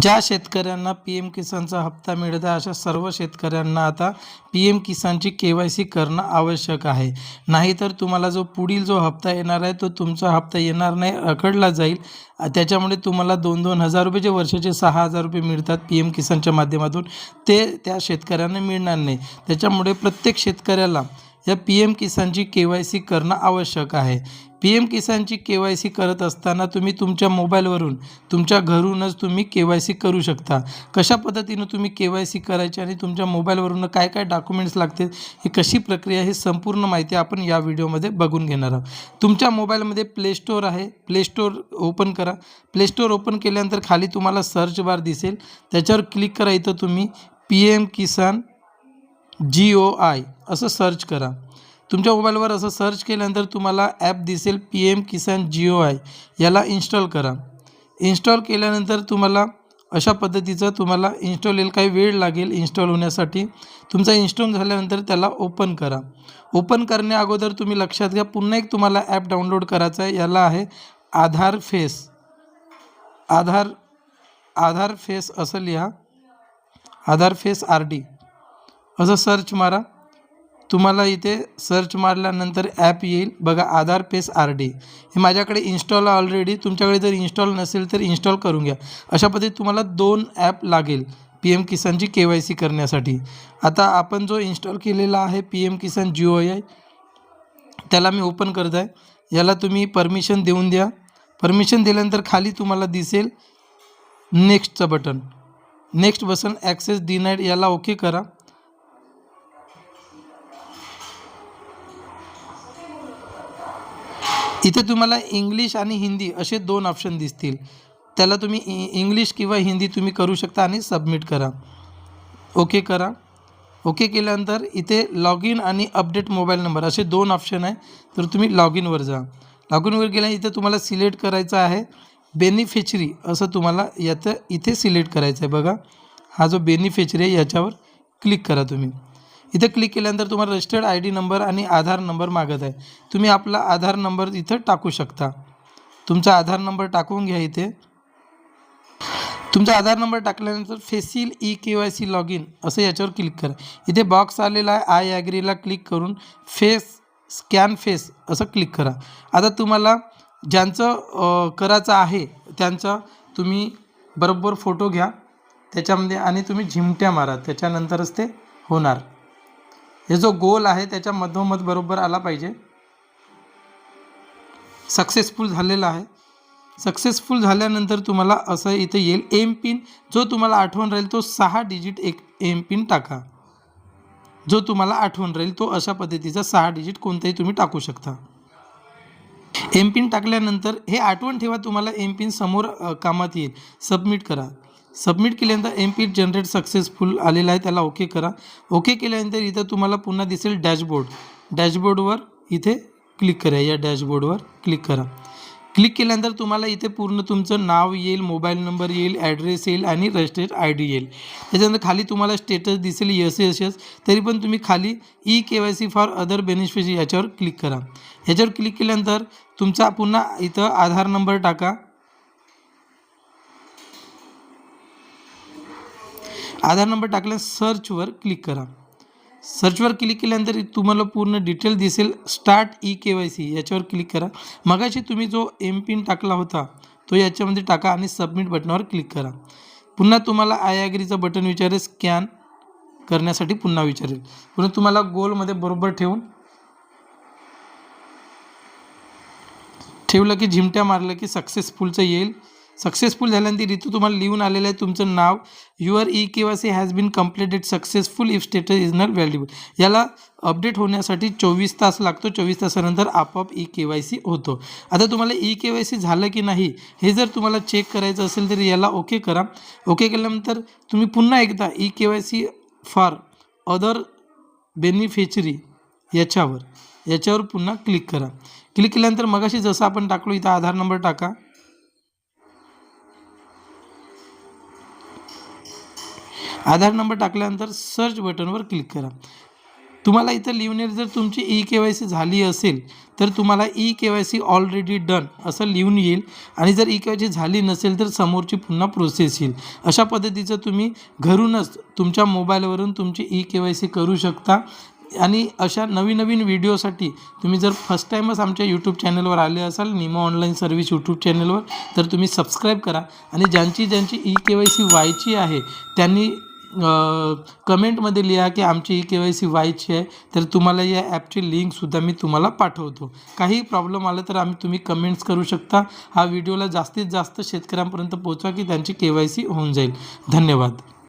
ज्या शेतकऱ्यांना पी-एम किसानचा हप्ता मिळत आहे, अशा सर्व शेतकऱ्यांना आता पी-एम किसानची के-वाय-सी करणं आवश्यक आहे. नाहीतर तुम्हाला पुढील जो हप्ता येणार आहे, तो तुमचा हप्ता येणार नाही, रखडला जाईल. त्याच्यामुळे तुम्हाला 2-2 हजार रुपये, जे वर्षाचे 6,000 रुपये मिळतात पी-एम किसानच्या माध्यमातून, ते त्या शेतकऱ्यांना मिळणार नाही. त्याच्यामुळे प्रत्येक शेतकऱ्याला या पी-एम किसानची के-वाय-सी करणं आवश्यक आहे. पी-एम किसानची के-वाय-सी करत असताना तुम्ही तुमच्या मोबाईलवरून, तुमच्या घरूनच तुम्ही के-वाय-सी करू शकता. कशा पद्धतीनं तुम्ही के-वाय-सी करायची आणि तुमच्या मोबाईलवरून काय काय डॉक्युमेंट्स लागतील, ही कशी प्रक्रिया, ही संपूर्ण माहिती आपण या व्हिडिओमध्ये बघून घेणार आहोत. तुमच्या मोबाईलमध्ये प्ले स्टोअर आहे, प्ले स्टोअर ओपन करा. प्ले स्टोअर ओपन केल्यानंतर खाली तुम्हाला सर्च बार दिसेल, त्याच्यावर क्लिक करा. इथं तुम्ही पी-एम किसान GOI असं सर्च करा. तुमच्या मोबाईलवर असं सर्च केल्यानंतर तुम्हाला ॲप दिसेल पी-एम किसान GOI, याला इन्स्टॉल करा. इन्स्टॉल केल्यानंतर तुम्हाला अशा पद्धतीचं तुम्हाला इन्स्टॉल येईल, काही वेळ लागेल इन्स्टॉल होण्यासाठी. तुमचा इन्स्टॉल झाल्यानंतर त्याला ओपन करा. ओपन करण्या अगोदर तुम्ही लक्षात घ्या, पुन्हा एक तुम्हाला ॲप डाउनलोड करायचा आहे. याला आहे आधार फेस. आधार फेस असं लिहा, आधार फेस RD असं सर्च मारा. तुम्हाला इथे सर्च मारल्यानंतर ॲप येईल बघा, आधार फेस RD. हे माझ्याकडे इन्स्टॉल ऑलरेडी. तुमच्याकडे जर इन्स्टॉल नसेल तर इन्स्टॉल करून घ्या. अशा पद्धतीने तुम्हाला 2 ॲप लागेल पी-एम किसानची के-वाय-सी करण्यासाठी. आता आपण जो इन्स्टॉल केलेला आहे पी-एम किसान GOI, त्याला मी ओपन करत आहे. याला तुम्ही परमिशन देऊन द्या. परमिशन दिल्यानंतर खाली तुम्हाला दिसेल नेक्स्टचं button. Next button access denied, याला ओके करा. इथे तुम्हाला इंग्लिश आणि हिंदी असे 2 ऑप्शन दिसतील. त्याला तुम्ही इंग्लिश किंवा हिंदी तुम्ही करू शकता आणि सबमिट करा. ओके करा. ओके केल्यानंतर इथे लॉग इन आणि अपडेट मोबाईल नंबर असे 2 ऑप्शन आहे. तर तुम्ही लॉग इनवर जा. लॉग इनवर गेल्यानंतर इथे तुम्हाला सिलेक्ट करायचं आहे बेनिफिशरी, असं तुम्हाला इथे सिलेक्ट करायचं आहे. बघा, हा जो बेनिफिशरी आहे याच्यावर क्लिक करा तुम्ही. इथे क्लिक केल्यानंतर तुम्हाला रजिस्टर्ड ID नंबर आणि आधार नंबर मागत आहे. तुम्ही आपला आधार नंबर इथं टाकू शकता. तुमचा आधार नंबर टाकून घ्या. इथे तुमचा आधार नंबर टाकल्यानंतर फेसिल E-KYC लॉग इन असं याच्यावर क्लिक करा. इथे बॉक्स आलेला आहे, आय ॲग्रीला क्लिक करून स्कॅन फेस असं क्लिक करा. आता तुम्हाला ज्यांचं करायचं आहे त्यांचा तुम्ही बरोबर फोटो घ्या त्याच्यामध्ये आणि तुम्ही झिमट्या मारा, त्याच्यानंतरच ते होणार. हे जो गोल आहे त्याच्या मधोमध बरोबर आला पाहिजे. सक्सेसफुल झालेला आहे. सक्सेसफुल झाल्यानंतर तुम्हाला असं इथे येईल एम पिन. जो तुम्हाला आठवण राहील तो 6 डिजिट एक एम पिन टाका. जो तुम्हाला आठवण राहील तो अशा पद्धतीचा 6 डिजिट कोणताही तुम्ही टाकू शकता. एम पिन टाकल्यानंतर हे आठवण ठेवा, तुम्हाला एम पिन समोर कामात येईल. सबमिट करा. सबमिट केल्यानंतर एम पिन जनरेट सक्सेसफुल आलेला आहे, त्याला ओके करा. ओके केल्यानंतर इथं तुम्हाला पुन्हा दिसेल डॅशबोर्ड. डॅशबोर्डवर इथे क्लिक करा. या डॅशबोर्डवर क्लिक करा. क्लिक केल्यानंतर तुम्हाला इथे पूर्ण तुमचं नाव येईल, मोबाईल नंबर येईल, ॲड्रेस येईल आणि रजिस्टर्ड ID येईल. त्याच्यानंतर खाली तुम्हाला स्टेटस दिसेल यस. तरी पण तुम्ही खाली E-KYC फॉर अदर बेनिफिशरी याच्यावर क्लिक करा. याच्यावर क्लिक केल्यानंतर तुमचा पुन्हा इथं आधार नंबर टाका. आधार नंबर टाकल्यास सर्चवर क्लिक करा. सर्चवर क्लिक केल्यानंतर तुम्हाला पूर्ण डिटेल दिसेल. स्टार्ट E-KYC याच्यावर क्लिक करा. मगाशी तुम्ही जो एम पिन टाकला होता तो याच्यामध्ये टाका आणि सबमिट बटनावर क्लिक करा. पुन्हा तुम्हाला आय ॲग्रीचं बटन विचारेल, स्कॅन करण्यासाठी पुन्हा विचारेल. पुन्हा तुम्हाला गोलमध्ये बरोबर ठेवलं की झिमट्या मारलं की सक्सेसफुलचं येईल. सक्सेसफुल झाल्यानंतर इथं तुम्हाला लिहून आलेलं आहे तुमचं नाव. Your E-KYC has been completed successful if status is not valuable. याला अपडेट होण्यासाठी 24 तास लागतो. 24 तासानंतर आपोआप E-KYC होतो. आता तुम्हाला E-KYC झालं की नाही हे जर तुम्हाला चेक करायचं असेल तर याला ओके करा. ओके केल्यानंतर तुम्ही पुन्हा एकदा E-KYC फॉर अदर बेनिफिशरी याच्यावर पुन्हा क्लिक करा. क्लिक केल्यानंतर मगाशी जसं आपण टाकलो इथं आधार नंबर टाका. आधार नंबर टाकल्यानंतर सर्च बटनवर क्लिक करा. तुम्हाला इथं लिहून जर तुमची ई-के-वाय-सी झाली असेल तर तुम्हाला ई-के-वाय-सी ऑलरेडी डन असं लिहून येईल आणि जर ई-के-वाय-सी झाली नसेल तर समोरची पुन्हा प्रोसेस येईल. अशा पद्धतीचं तुम्ही घरूनच तुमच्या मोबाईलवरून तुमची ई-के-वाय-सी करू शकता. आणि अशा नवीन व्हिडिओसाठी तुम्ही जर फर्स्ट टाईमच आमच्या यूट्यूब चॅनलवर आले असाल निमो ऑनलाईन सर्व्हिस यूट्यूब चॅनलवर, तर तुम्ही सबस्क्राईब करा आणि ज्यांची ई-के-वाय-सी व्हायची आहे त्यांनी कमेंटमध्ये लिहा की आमची ई-के-वाय-सी व्हायची आहे, तर तुम्हाला या ॲपची लिंकसुद्धा मी तुम्हाला पाठवतो. काही प्रॉब्लेम आला तर तुम्ही कमेंट्स करू शकता. हा व्हिडिओला जास्तीत जास्त शेतकऱ्यांपर्यंत पोहोचवा की त्यांची के-वाय-सी होऊन जाईल. धन्यवाद.